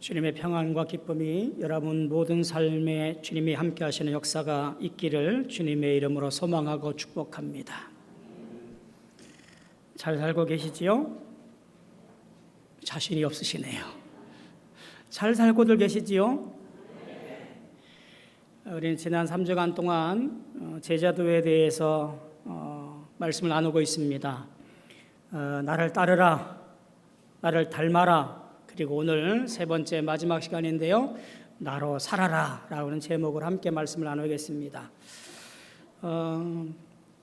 주님의 평안과 기쁨이 여러분 모든 삶에 주님이 함께 하시는 역사가 있기를 주님의 이름으로 소망하고 축복합니다. 잘 살고 계시지요? 자신이 없으시네요. 잘 살고들 계시지요? 우리는 지난 3주간 동안 제자도에 대해서 말씀을 나누고 있습니다. 나를 따르라, 나를 닮아라. 그리고 오늘 세 번째 마지막 시간인데요, 나로 살아라 라는 제목으로 함께 말씀을 나누겠습니다.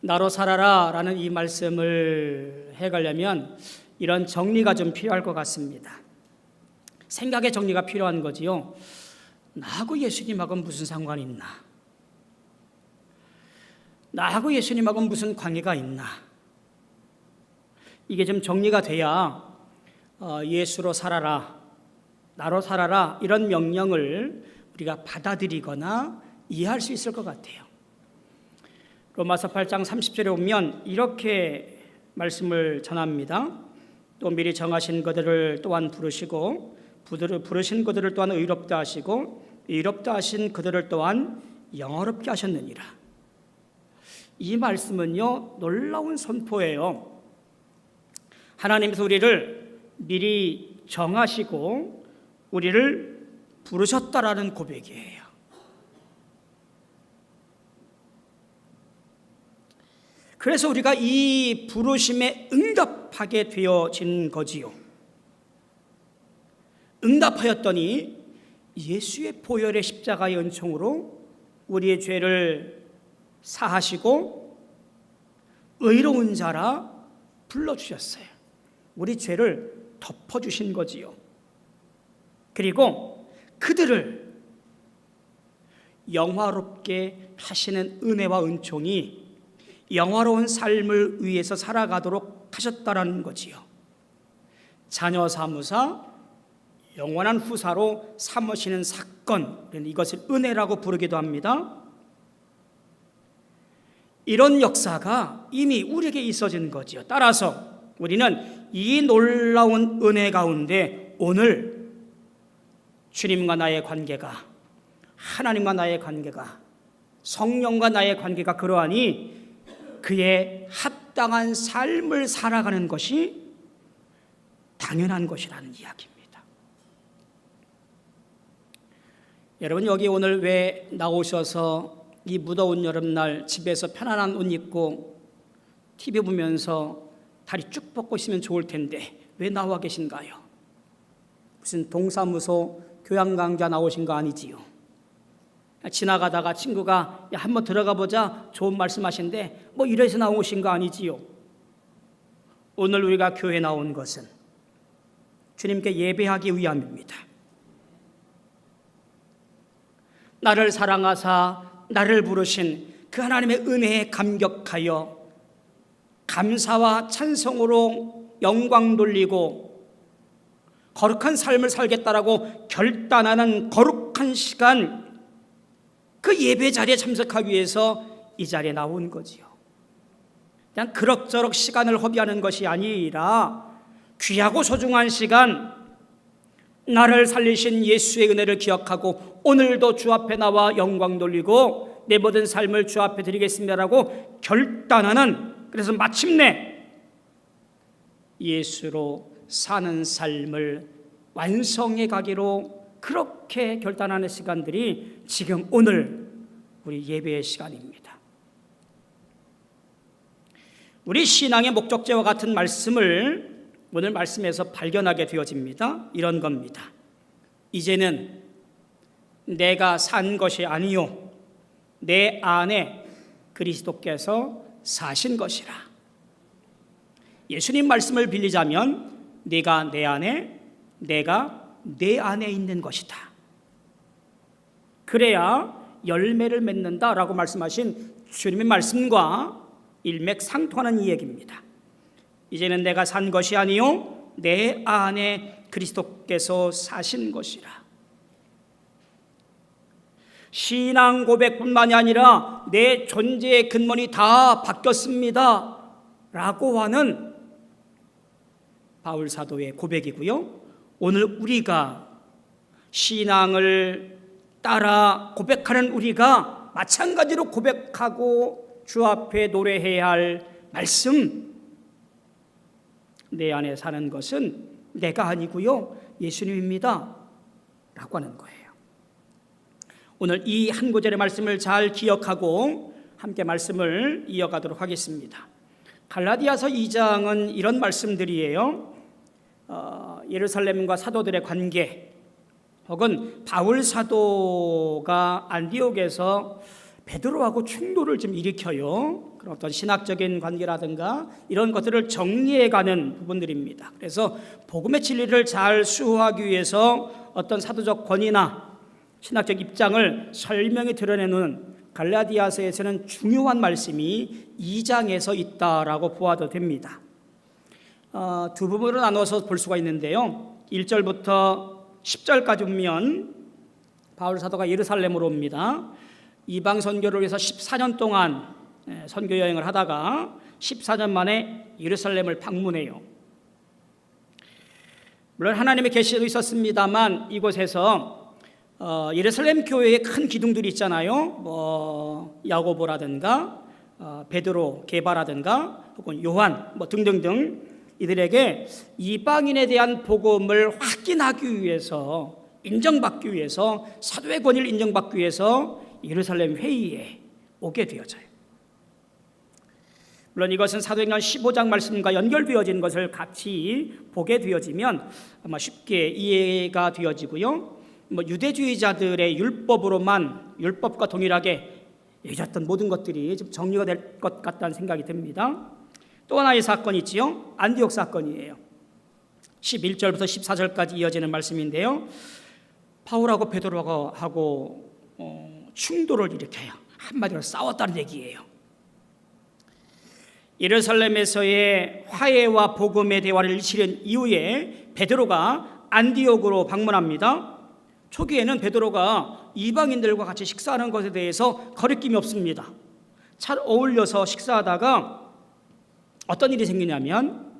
나로 살아라 라는 이 말씀을 해가려면 이런 정리가 좀 필요할 것 같습니다. 생각의 정리가 필요한 거지요. 나하고 예수님하고는 무슨 상관이 있나? 나하고 예수님하고는 무슨 관계가 있나? 이게 좀 정리가 돼야 예수로 살아라, 나로 살아라 이런 명령을 우리가 받아들이거나 이해할 수 있을 것 같아요. 로마서 8장 30절에 보면 이렇게 말씀을 전합니다. 또 미리 정하신 그들을 또한 부르시고 부르신 그들을 또한 의롭다 하시고 의롭다 하신 그들을 또한 영화롭게 하셨느니라. 이 말씀은요, 놀라운 선포예요. 하나님께서 우리를 미리 정하시고 우리를 부르셨다라는 고백이에요. 그래서 우리가 이 부르심에 응답하게 되어진 거지요. 응답하였더니 예수의 보혈의 십자가의 은총으로 우리의 죄를 사하시고 의로운 자라 불러주셨어요. 우리 죄를 덮어주신 거지요. 그리고 그들을 영화롭게 하시는 은혜와 은총이 영화로운 삶을 위해서 살아가도록 하셨다라는 거지요. 자녀 사무사, 영원한 후사로 삼으시는 사건, 이것을 은혜라고 부르기도 합니다. 이런 역사가 이미 우리에게 있어진 거지요. 따라서 우리는 이 놀라운 은혜 가운데 오늘 주님과 나의 관계가, 하나님과 나의 관계가, 성령과 나의 관계가 그러하니 그의 합당한 삶을 살아가는 것이 당연한 것이라는 이야기입니다. 여러분, 여기 오늘 왜 나오셔서 이 무더운 여름날 집에서 편안한 옷 입고 TV 보면서 다리 쭉 뻗고 있으면 좋을 텐데 왜 나와 계신가요? 무슨 동사무소 교양 강좌 나오신 거 아니지요? 지나가다가 친구가 야, 한번 들어가 보자 좋은 말씀하신데 뭐 이래서 나오신 거 아니지요? 오늘 우리가 교회에 나온 것은 주님께 예배하기 위함입니다. 나를 사랑하사 나를 부르신 그 하나님의 은혜에 감격하여 감사와 찬송으로 영광 돌리고 거룩한 삶을 살겠다라고 결단하는 거룩한 시간, 그 예배 자리에 참석하기 위해서 이 자리에 나온 거지요. 그냥 그럭저럭 시간을 허비하는 것이 아니라 귀하고 소중한 시간, 나를 살리신 예수의 은혜를 기억하고 오늘도 주 앞에 나와 영광 돌리고 내 모든 삶을 주 앞에 드리겠습니다라고 결단하는, 그래서 마침내 예수로 사는 삶을 완성해 가기로 그렇게 결단하는 시간들이 지금 오늘 우리 예배의 시간입니다. 우리 신앙의 목적지와 같은 말씀을 오늘 말씀에서 발견하게 되어집니다. 이런 겁니다. 이제는 내가 산 것이 아니요 내 안에 그리스도께서 사신 것이라. 예수님 말씀을 빌리자면 네가 내 안에, 내가 내 안에 있는 것이다. 그래야 열매를 맺는다라고 말씀하신 주님의 말씀과 일맥상통하는 이 얘기입니다. 이제는 내가 산 것이 아니요 내 안에 그리스도께서 사신 것이라. 신앙 고백뿐만이 아니라 내 존재의 근본이 다 바뀌었습니다 라고 하는 바울 사도의 고백이고요, 오늘 우리가 신앙을 따라 고백하는 우리가 마찬가지로 고백하고 주 앞에 노래해야 할 말씀, 내 안에 사는 것은 내가 아니고요 예수님입니다 라고 하는 거예요. 오늘 이 한 구절의 말씀을 잘 기억하고 함께 말씀을 이어가도록 하겠습니다. 갈라디아서 2장은 이런 말씀들이에요. 예루살렘과 사도들의 관계, 혹은 바울 사도가 안디옥에서 베드로하고 충돌을 좀 일으켜요. 그런 어떤 신학적인 관계라든가 이런 것들을 정리해가는 부분들입니다. 그래서 복음의 진리를 잘 수호하기 위해서 어떤 사도적 권위나 신학적 입장을 설명해 드러내는 갈라디아서에서는 중요한 말씀이 2장에서 있다라고 보아도 됩니다. 두 부분으로 나눠서 볼 수가 있는데요. 1절부터 10절까지 보면 바울 사도가 예루살렘으로 옵니다. 이방 선교를 위해서 14년 동안 선교 여행을 하다가 14년 만에 예루살렘을 방문해요. 물론 하나님의 계시도 있었습니다만 이곳에서 예루살렘 교회의 큰 기둥들이 있잖아요. 야고보라든가 베드로, 게바라든가 혹은 요한 등등등 이들에게 이방인에 대한 복음을 확인하기 위해서, 인정받기 위해서, 사도의 권위를 인정받기 위해서 예루살렘 회의에 오게 되어져요. 물론 이것은 사도행전 15장 말씀과 연결되어진 것을 같이 보게 되어지면 아마 쉽게 이해가 되어지고요. 유대주의자들의 율법으로만, 율법과 동일하게 여겼던 모든 것들이 좀 정리가 될 것 같다는 생각이 듭니다. 또 하나의 사건이 있지요. 안디옥 사건이에요. 11절부터 14절까지 이어지는 말씀인데요. 바울하고 베드로하고 충돌을 일으켜요. 한마디로 싸웠다는 얘기예요. 예루살렘에서의 화해와 복음의 대화를 치른 이후에 베드로가 안디옥으로 방문합니다. 초기에는 베드로가 이방인들과 같이 식사하는 것에 대해서 거리낌이 없습니다. 잘 어울려서 식사하다가 어떤 일이 생기냐면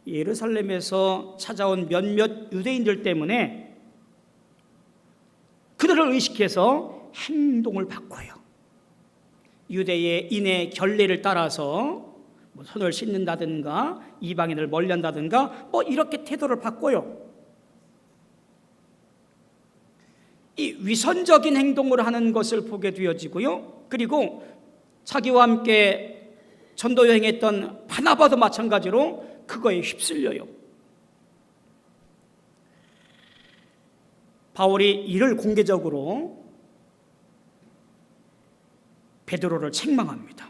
예루살렘에서 찾아온 몇몇 유대인들 때문에 그들을 의식해서 행동을 바꿔요. 유대인의 결례를 따라서 손을 씻는다든가 이방인을 멀리한다든가 이렇게 태도를 바꿔요. 이 위선적인 행동을 하는 것을 보게 되어지고요. 그리고 자기와 함께 전도 여행했던 바나바도 마찬가지로 그거에 휩쓸려요. 바울이 이를 공개적으로 베드로를 책망합니다.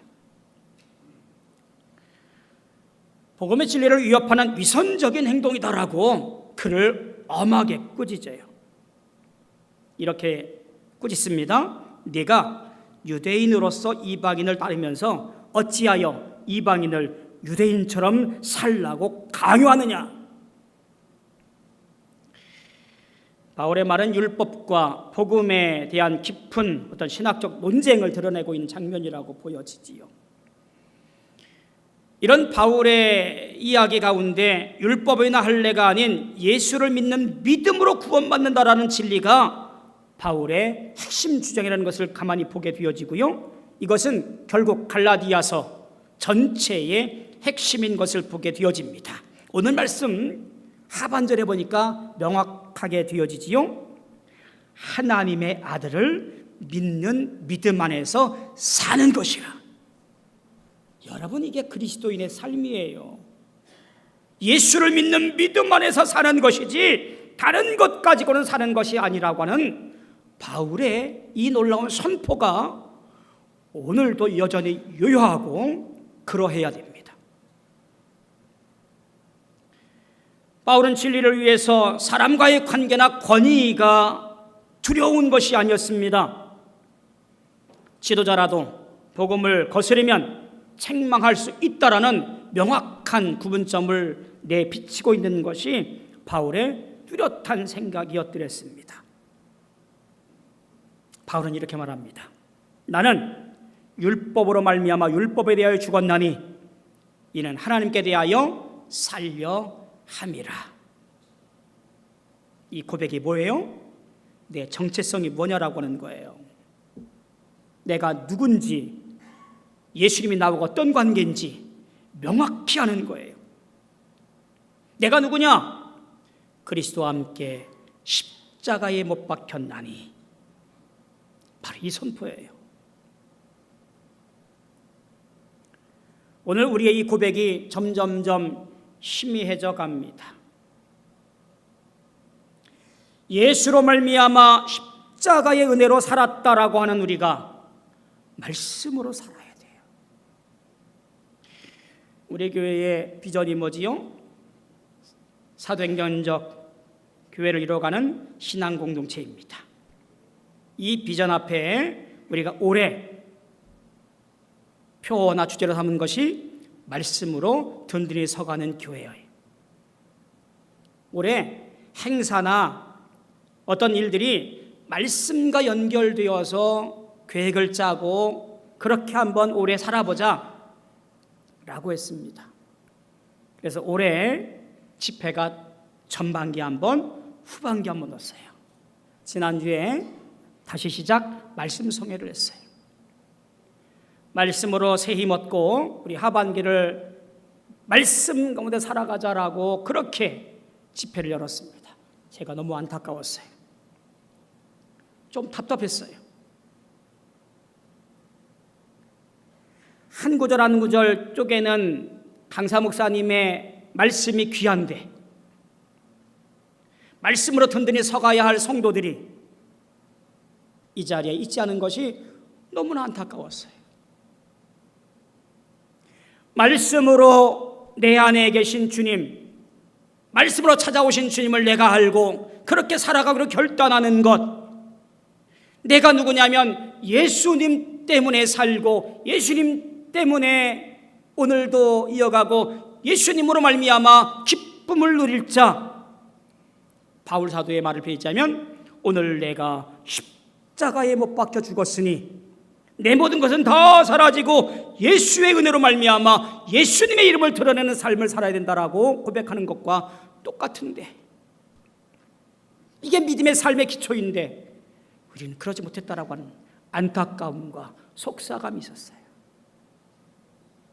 복음의 진리를 위협하는 위선적인 행동이다라고 그를 엄하게 꾸짖어요. 이렇게 꾸짖습니다. 네가 유대인으로서 이방인을 따르면서 어찌하여 이방인을 유대인처럼 살라고 강요하느냐? 바울의 말은 율법과 복음에 대한 깊은 어떤 신학적 논쟁을 드러내고 있는 장면이라고 보여지지요. 이런 바울의 이야기 가운데 율법이나 할례가 아닌 예수를 믿는 믿음으로 구원받는다라는 진리가 바울의 핵심 주장이라는 것을 가만히 보게 되어지고요. 이것은 결국 갈라디아서 전체의 핵심인 것을 보게 되어집니다. 오늘 말씀 하반절에 보니까 명확하게 되어지지요. 하나님의 아들을 믿는 믿음 안에서 사는 것이라. 여러분, 이게 그리스도인의 삶이에요. 예수를 믿는 믿음 안에서 사는 것이지 다른 것 가지고는 사는 것이 아니라고 하는 바울의 이 놀라운 선포가 오늘도 여전히 유효하고 그러해야 됩니다. 바울은 진리를 위해서 사람과의 관계나 권위가 두려운 것이 아니었습니다. 지도자라도 복음을 거스르면 책망할 수 있다라는 명확한 구분점을 내비치고 있는 것이 바울의 뚜렷한 생각이었더랬습니다. 바울은 이렇게 말합니다. 나는 율법으로 말미암아 율법에 대하여 죽었나니 이는 하나님께 대하여 살려 함이라. 이 고백이 뭐예요? 내 정체성이 뭐냐라고 하는 거예요. 내가 누군지, 예수님이 나하고 어떤 관계인지 명확히 아는 거예요. 내가 누구냐? 그리스도와 함께 십자가에 못 박혔나니. 바로 이 선포예요. 오늘 우리의 이 고백이 점점점 희미해져 갑니다. 예수로 말미암아 십자가의 은혜로 살았다라고 하는 우리가 말씀으로 살아야 돼요. 우리 교회의 비전이 뭐지요? 사도행전적 교회를 이뤄가는 신앙 공동체입니다. 이 비전 앞에 우리가 올해 표어나 주제로 삼은 것이 말씀으로 든든히 서가는 교회예요. 올해 행사나 어떤 일들이 말씀과 연결되어서 계획을 짜고 그렇게 한번 올해 살아보자 라고 했습니다. 그래서 올해 집회가 전반기 한번, 후반기 한번 넣었어요. 지난주에 다시 시작 말씀 성회를 했어요. 말씀으로 새 힘 얻고 우리 하반기를 말씀 가운데 살아가자라고 그렇게 집회를 열었습니다. 제가 너무 안타까웠어요. 좀 답답했어요. 한 구절 한 구절 쪼개는 강사 목사님의 말씀이 귀한데 말씀으로 든든히 서가야 할 성도들이 이 자리에 있지 않은 것이 너무나 안타까웠어요. 말씀으로 내 안에 계신 주님, 말씀으로 찾아오신 주님을 내가 알고 그렇게 살아가기로 결단하는 것, 내가 누구냐면 예수님 때문에 살고 예수님 때문에 오늘도 이어가고 예수님으로 말미암아 기쁨을 누릴 자, 바울 사도의 말을 빌자면 오늘 내가 십자가에 못 박혀 죽었으니 내 모든 것은 다 사라지고 예수의 은혜로 말미암아 예수님의 이름을 드러내는 삶을 살아야 된다라고 고백하는 것과 똑같은데, 이게 믿음의 삶의 기초인데 우리는 그러지 못했다라고 하는 안타까움과 속사감이 있었어요.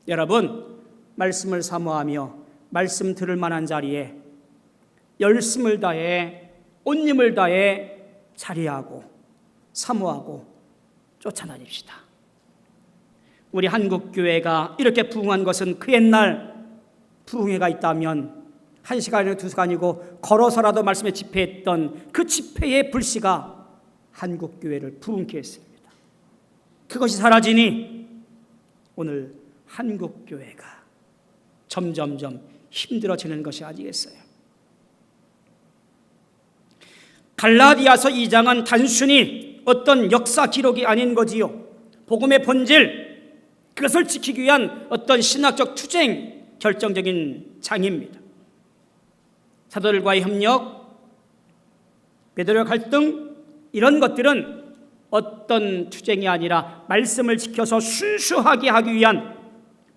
여러분, 말씀을 사모하며 말씀 들을 만한 자리에 열심을 다해 온 힘을 다해 자리하고 사모하고 쫓아다닙시다. 우리 한국교회가 이렇게 부흥한 것은 그 옛날 부흥회가 있다면 1시간이고 2시간이고 걸어서라도 말씀에 집회했던 그 집회의 불씨가 한국교회를 부흥케 했습니다. 그것이 사라지니 오늘 한국교회가 점점점 힘들어지는 것이 아니겠어요. 갈라디아서 2장은 단순히 어떤 역사 기록이 아닌 거지요. 복음의 본질, 그것을 지키기 위한 어떤 신학적 투쟁, 결정적인 장입니다. 사도들과의 협력, 베드로의 갈등, 이런 것들은 어떤 투쟁이 아니라 말씀을 지켜서 순수하게 하기 위한,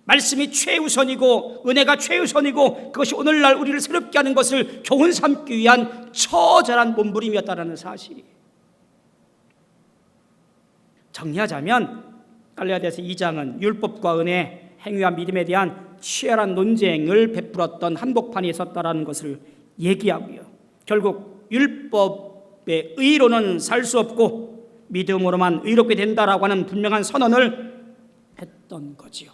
말씀이 최우선이고 은혜가 최우선이고 그것이 오늘날 우리를 새롭게 하는 것을 교훈 삼기 위한 처절한 몸부림이었다는 사실이. 정리하자면 갈라디아서 2장은 율법과 은혜, 행위와 믿음에 대한 치열한 논쟁을 베풀었던 한복판에 있었다는 것을 얘기하고요. 결국 율법의 의로는 살 수 없고 믿음으로만 의롭게 된다라고 하는 분명한 선언을 했던 거지요.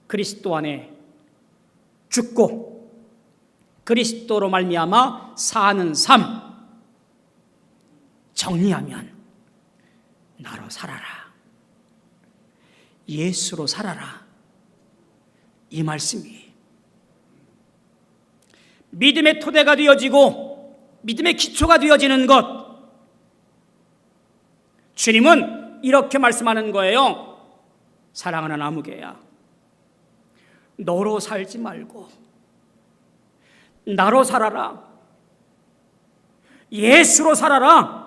그리스도 안에 죽고 그리스도로 말미암아 사는 삶, 정리하면 나로 살아라, 예수로 살아라, 이 말씀이 믿음의 토대가 되어지고 믿음의 기초가 되어지는 것. 주님은 이렇게 말씀하는 거예요. 사랑하는 아무개야, 너로 살지 말고 나로 살아라, 예수로 살아라.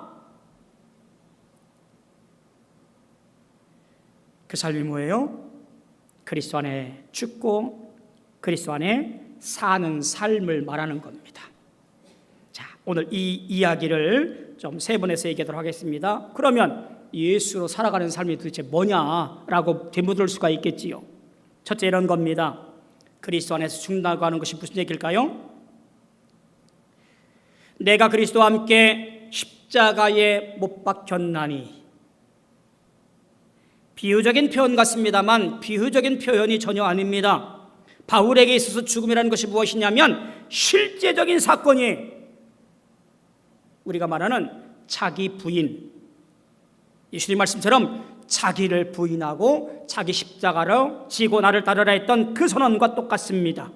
그 삶이 뭐예요? 그리스도 안에 죽고 그리스도 안에 사는 삶을 말하는 겁니다. 자, 오늘 이 이야기를 좀 세분해서 얘기하도록 하겠습니다. 그러면 예수로 살아가는 삶이 도대체 뭐냐라고 되묻을 수가 있겠지요. 첫째 이런 겁니다. 그리스도 안에서 죽는다고 하는 것이 무슨 얘기일까요? 내가 그리스도와 함께 십자가에 못 박혔나니. 비유적인 표현 같습니다만 비유적인 표현이 전혀 아닙니다. 바울에게 있어서 죽음이라는 것이 무엇이냐면 실제적인 사건이 우리가 말하는 자기 부인, 예수님 말씀처럼 자기를 부인하고 자기 십자가로 지고 나를 따르라 했던 그 선언과 똑같습니다.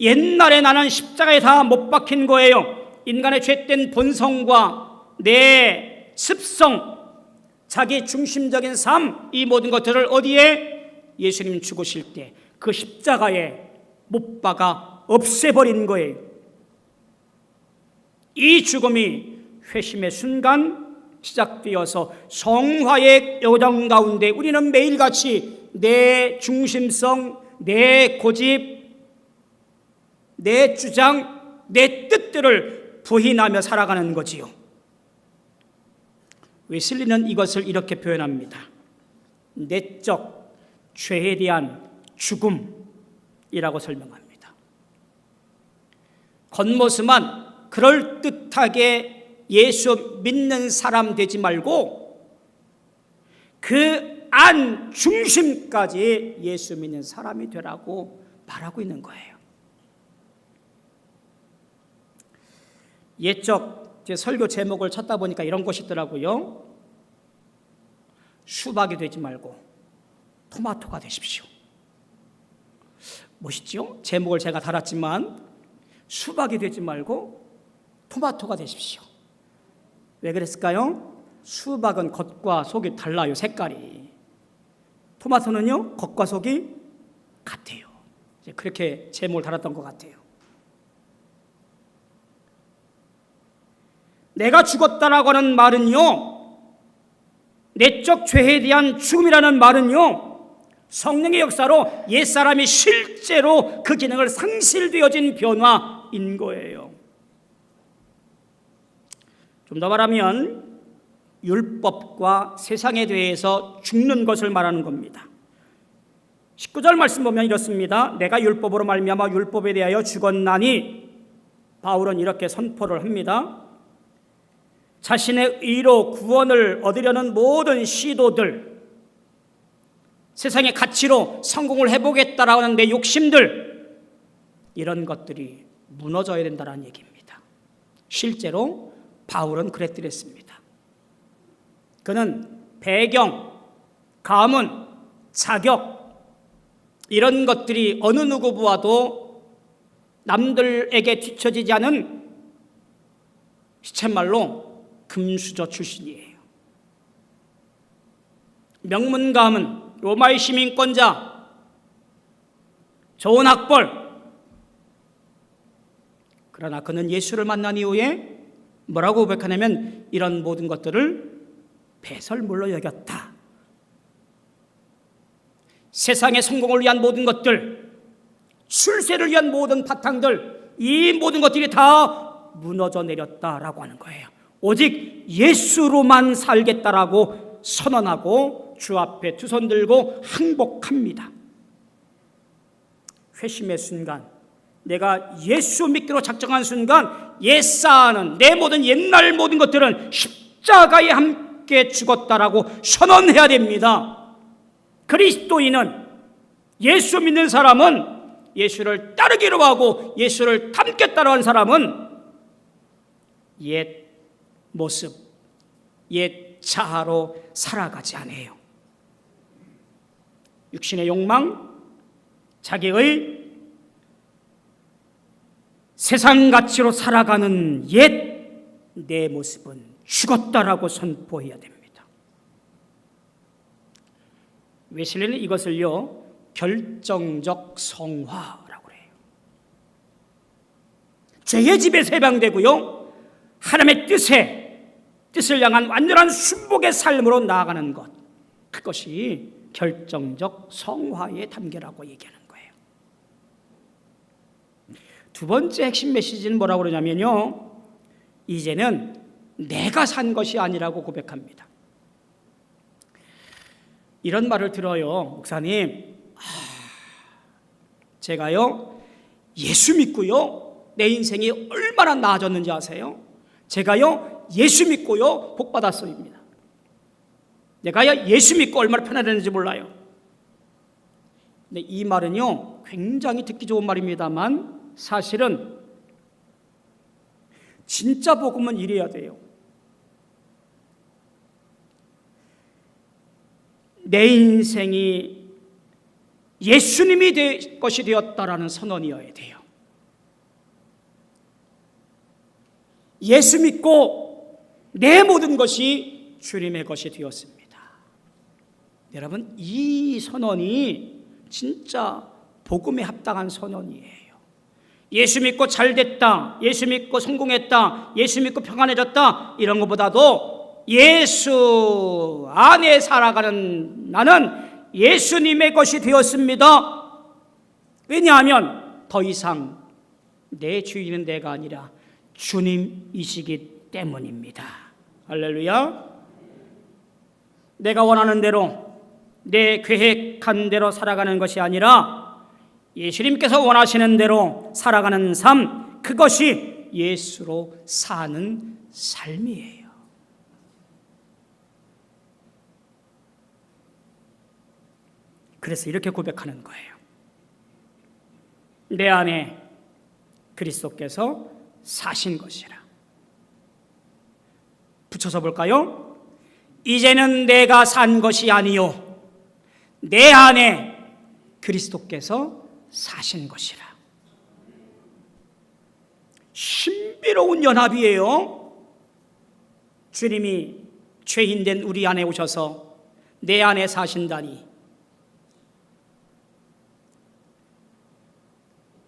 옛날에 나는 십자가에 다 못 박힌 거예요. 인간의 죄된 본성과 내 습성, 자기 중심적인 삶, 이 모든 것들을 어디에? 예수님 죽으실 때 그 십자가에 못 박아 없애버린 거예요. 이 죽음이 회심의 순간 시작되어서 성화의 여정 가운데 우리는 매일같이 내 중심성, 내 고집, 내 주장, 내 뜻들을 부인하며 살아가는 거지요. 웨슬리는 이것을 이렇게 표현합니다. 내적 죄에 대한 죽음이라고 설명합니다. 겉모습만 그럴듯하게 예수 믿는 사람 되지 말고 그 안 중심까지 예수 믿는 사람이 되라고 말하고 있는 거예요. 옛적 제 설교 제목을 찾다 보니까 이런 것이 있더라고요. 수박이 되지 말고 토마토가 되십시오. 멋있죠? 제목을 제가 달았지만 수박이 되지 말고 토마토가 되십시오. 왜 그랬을까요? 수박은 겉과 속이 달라요, 색깔이. 토마토는요, 겉과 속이 같아요. 그렇게 제목을 달았던 것 같아요. 내가 죽었다라고 하는 말은요, 내적 죄에 대한 죽음이라는 말은요, 성령의 역사로 옛사람이 실제로 그 기능을 상실되어진 변화인 거예요. 좀 더 말하면 율법과 세상에 대해서 죽는 것을 말하는 겁니다. 19절 말씀 보면 이렇습니다. 내가 율법으로 말미암아 율법에 대하여 죽었나니. 바울은 이렇게 선포를 합니다. 자신의 의로 구원을 얻으려는 모든 시도들, 세상의 가치로 성공을 해보겠다라고 하는 내 욕심들, 이런 것들이 무너져야 된다는 얘기입니다. 실제로 바울은 그랬더랬습니다. 그는 배경, 가문, 자격, 이런 것들이 어느 누구보다도 남들에게 뒤처지지 않은 시쳇말로 금수저 출신이에요. 명문 가문, 로마의 시민권자, 좋은 학벌. 그러나 그는 예수를 만난 이후에 뭐라고 고백하냐면 이런 모든 것들을 배설물로 여겼다. 세상의 성공을 위한 모든 것들, 출세를 위한 모든 바탕들, 이 모든 것들이 다 무너져 내렸다라고 하는 거예요. 오직 예수로만 살겠다라고 선언하고 주 앞에 두 손 들고 항복합니다. 회심의 순간, 내가 예수 믿기로 작정한 순간 옛사는 내 모든 옛날 모든 것들은 십자가에 함께 죽었다라고 선언해야 됩니다. 그리스도인은, 예수 믿는 사람은, 예수를 따르기로 하고 예수를 닮겠다고 한 사람은 옛 모습, 옛 자아로 살아가지 않아요. 육신의 욕망, 자기의 세상 가치로 살아가는 옛 내 모습은 죽었다라고 선포해야 됩니다. 웨슬리는 이것을요, 결정적 성화라고 해요. 죄의 집에서 해방되고요, 하나님의 뜻을 향한 완전한 순복의 삶으로 나아가는 것, 그것이 결정적 성화의 단계라고 얘기하는 거예요. 두 번째 핵심 메시지는 뭐라고 그러냐면요, 이제는 내가 산 것이 아니라고 고백합니다. 이런 말을 들어요. 목사님, 제가요 예수 믿고요 내 인생이 얼마나 나아졌는지 아세요? 제가요 예수 믿고요 복 받았어입니다. 내가요 예수 믿고 얼마나 편안했는지 몰라요. 근데 이 말은요 굉장히 듣기 좋은 말입니다만 사실은 진짜 복음은 이래야 돼요. 내 인생이 예수님이 될 것이 되었다라는 선언이어야 돼요. 예수 믿고 내 모든 것이 주님의 것이 되었습니다. 여러분, 이 선언이 진짜 복음에 합당한 선언이에요. 예수 믿고 잘 됐다, 예수 믿고 성공했다, 예수 믿고 평안해졌다, 이런 것보다도 예수 안에 살아가는 나는 예수님의 것이 되었습니다. 왜냐하면 더 이상 내 주인은 내가 아니라 주님이시기 때문입니다. 할렐루야. 내가 원하는 대로 내 계획한 대로 살아가는 것이 아니라 예수님께서 원하시는 대로 살아가는 삶, 그것이 예수로 사는 삶이에요. 그래서 이렇게 고백하는 거예요. 내 안에 그리스도께서 사신 것이라. 붙여서 볼까요? 이제는 내가 산 것이 아니요 내 안에 그리스도께서 사신 것이라. 신비로운 연합이에요. 주님이 죄인된 우리 안에 오셔서 내 안에 사신다니.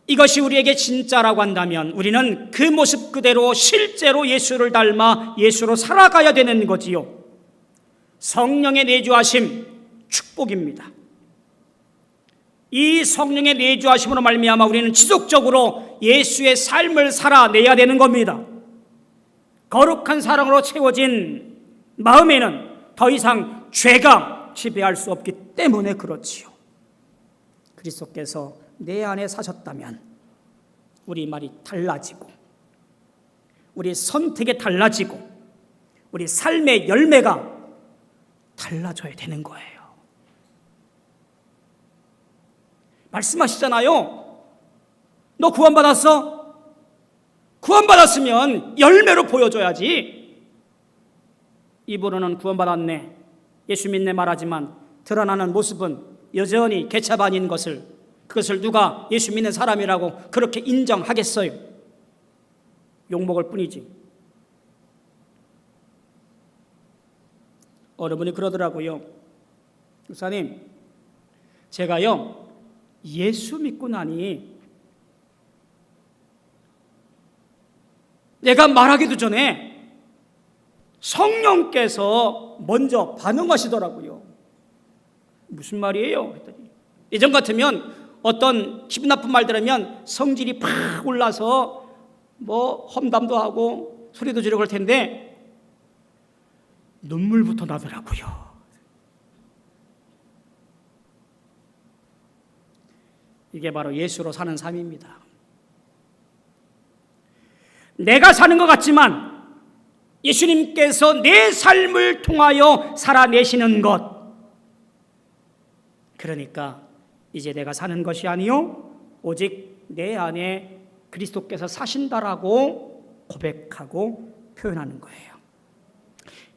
이것이 우리에게 진짜라고 한다면 우리는 그 모습 그대로 실제로 예수를 닮아 예수로 살아가야 되는 거지요. 성령의 내주하심 축복입니다. 이 성령의 내주하심으로 말미암아 우리는 지속적으로 예수의 삶을 살아내야 되는 겁니다. 거룩한 사랑으로 채워진 마음에는 더 이상 죄가 지배할 수 없기 때문에 그렇지요. 그리스도께서 내 안에 사셨다면 우리 말이 달라지고 우리 선택이 달라지고 우리 삶의 열매가 달라져야 되는 거예요. 말씀하시잖아요. 너 구원받았어? 구원받았으면 열매로 보여줘야지. 입으로는 구원받았네, 예수 믿네 말하지만 드러나는 모습은 여전히 개차반인 것을, 그것을 누가 예수 믿는 사람이라고 그렇게 인정하겠어요? 욕먹을 뿐이지. 어느 분이 그러더라고요. 목사님, 제가요 예수 믿고 나니 내가 말하기도 전에 성령께서 먼저 반응하시더라고요. 무슨 말이에요? 했더니 예전 같으면 어떤 기분 나쁜 말 들으면 성질이 팍 올라서 뭐 험담도 하고 소리도 지르고 할 텐데 눈물부터 나더라고요. 이게 바로 예수로 사는 삶입니다. 내가 사는 것 같지만 예수님께서 내 삶을 통하여 살아내시는 것, 그러니까 이제 내가 사는 것이 아니요 오직 내 안에 그리스도께서 사신다라고 고백하고 표현하는 거예요.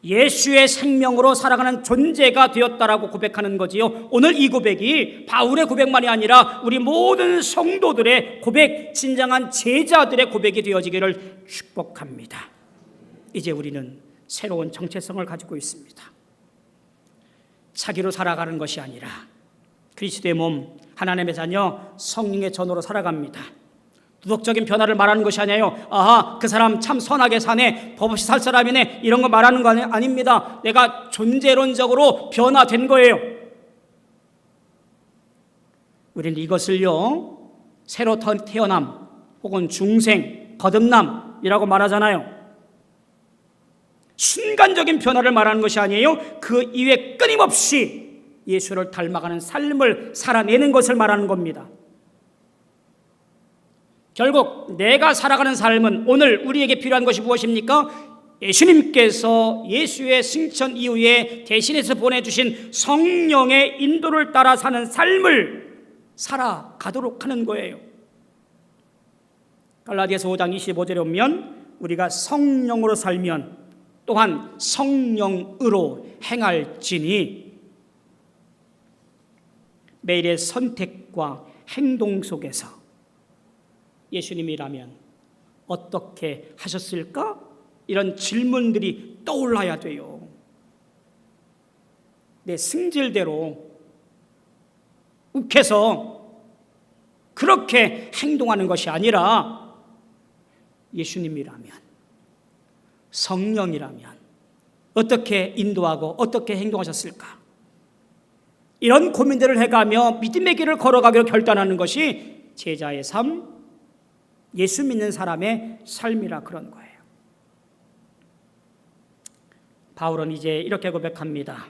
예수의 생명으로 살아가는 존재가 되었다라고 고백하는 거지요. 오늘 이 고백이 바울의 고백만이 아니라 우리 모든 성도들의 고백, 진정한 제자들의 고백이 되어지기를 축복합니다. 이제 우리는 새로운 정체성을 가지고 있습니다. 자기로 살아가는 것이 아니라 그리스도의 몸, 하나님의 자녀, 성령의 전으로 살아갑니다. 도덕적인 변화를 말하는 것이 아니에요. 아하, 그 사람 참 선하게 사네, 법 없이 살 사람이네, 이런 거 말하는 거 아닙니다. 내가 존재론적으로 변화된 거예요. 우리는 이것을요 새로 태어남 혹은 중생, 거듭남이라고 말하잖아요. 순간적인 변화를 말하는 것이 아니에요. 그 이후에 끊임없이 예수를 닮아가는 삶을 살아내는 것을 말하는 겁니다. 결국 내가 살아가는 삶은 오늘 우리에게 필요한 것이 무엇입니까? 예수님께서 예수의 승천 이후에 대신해서 보내주신 성령의 인도를 따라 사는 삶을 살아가도록 하는 거예요. 갈라디아서 5장 25절에 보면 우리가 성령으로 살면 또한 성령으로 행할지니, 매일의 선택과 행동 속에서 예수님이라면 어떻게 하셨을까? 이런 질문들이 떠올라야 돼요. 내 승질대로 욱해서 그렇게 행동하는 것이 아니라 예수님이라면, 성령이라면 어떻게 인도하고 어떻게 행동하셨을까? 이런 고민들을 해가며 믿음의 길을 걸어가기로 결단하는 것이 제자의 삶, 예수 믿는 사람의 삶이라 그런 거예요. 바울은 이제 이렇게 고백합니다.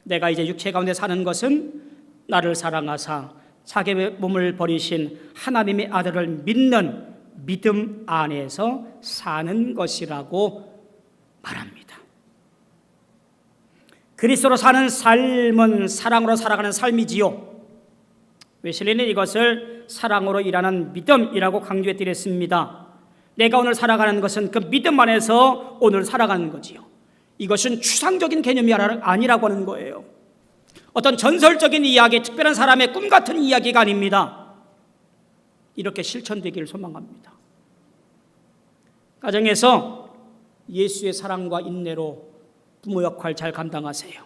내가 이제 육체 가운데 사는 것은 나를 사랑하사 자기의 몸을 버리신 하나님의 아들을 믿는 믿음 안에서 사는 것이라고 말합니다. 그리스도로 사는 삶은 사랑으로 살아가는 삶이지요. 웨슬리는 이것을 사랑으로 일하는 믿음이라고 강조해드렸습니다. 내가 오늘 살아가는 것은 그 믿음 안에서 오늘 살아가는 거지요. 이것은 추상적인 개념이 아니라고 하는 거예요. 어떤 전설적인 이야기, 특별한 사람의 꿈 같은 이야기가 아닙니다. 이렇게 실천되기를 소망합니다. 가정에서 예수의 사랑과 인내로 부모 역할 잘 감당하세요.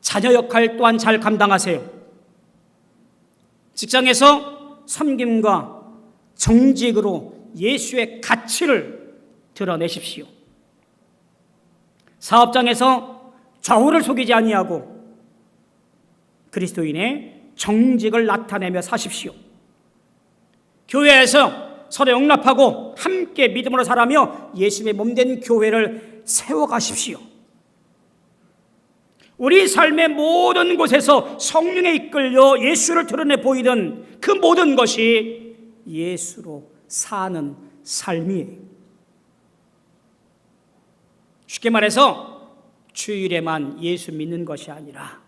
자녀 역할 또한 잘 감당하세요. 직장에서 섬김과 정직으로 예수의 가치를 드러내십시오. 사업장에서 좌우를 속이지 아니하고 그리스도인의 정직을 나타내며 사십시오. 교회에서 서로 용납하고 함께 믿음으로 살아며 예수의 몸된 교회를 세워가십시오. 우리 삶의 모든 곳에서 성령에 이끌려 예수를 드러내 보이던 그 모든 것이 예수로 사는 삶이에요. 쉽게 말해서 주일에만 예수 믿는 것이 아니라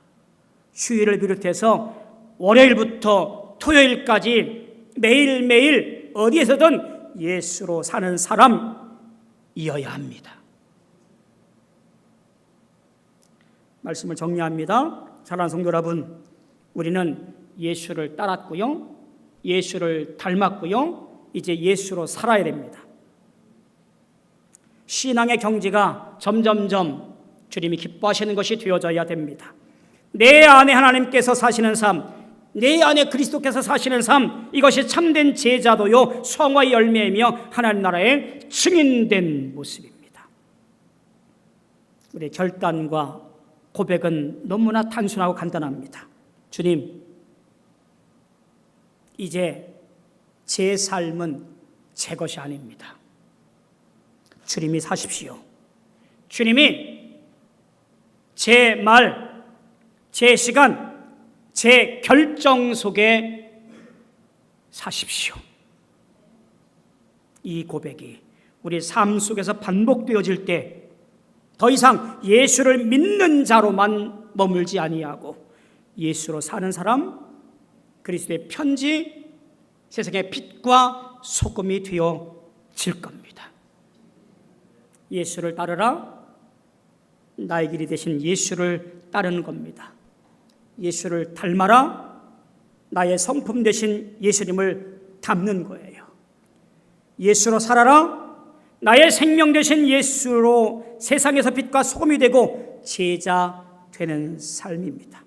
주일을 비롯해서 월요일부터 토요일까지 매일매일 어디에서든 예수로 사는 사람이어야 합니다. 말씀을 정리합니다. 사랑하는 성도 여러분, 우리는 예수를 따랐고요, 예수를 닮았고요, 이제 예수로 살아야 됩니다. 신앙의 경지가 점점점 주님이 기뻐하시는 것이 되어져야 됩니다. 내 안에 하나님께서 사시는 삶, 내 안에 그리스도께서 사시는 삶, 이것이 참된 제자도요 성화의 열매이며 하나님 나라의 증인된 모습입니다. 우리의 결단과 고백은 너무나 단순하고 간단합니다. 주님, 이제 제 삶은 제 것이 아닙니다. 주님이 사십시오. 주님이 제 말, 제 시간, 제 결정 속에 사십시오. 이 고백이 우리 삶 속에서 반복되어질 때 더 이상 예수를 믿는 자로만 머물지 아니하고 예수로 사는 사람, 그리스도의 편지, 세상의 빛과 소금이 되어질 겁니다. 예수를 따르라. 나의 길이 되신 예수를 따르는 겁니다. 예수를 닮아라. 나의 성품 되신 예수님을 닮는 거예요. 예수로 살아라. 나의 생명 되신 예수로 세상에서 빛과 소금이 되고 제자 되는 삶입니다.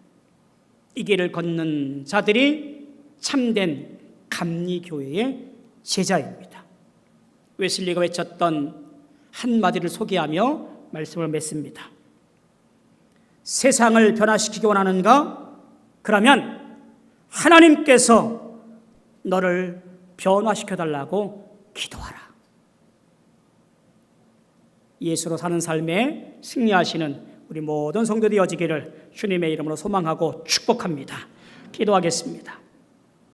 이 길을 걷는 자들이 참된 감리교회의 제자입니다. 웨슬리가 외쳤던 한마디를 소개하며 말씀을 맺습니다. 세상을 변화시키기 원하는가? 그러면 하나님께서 너를 변화시켜달라고 기도하라. 예수로 사는 삶에 승리하시는 우리 모든 성도들이 되어지기를 주님의 이름으로 소망하고 축복합니다. 기도하겠습니다.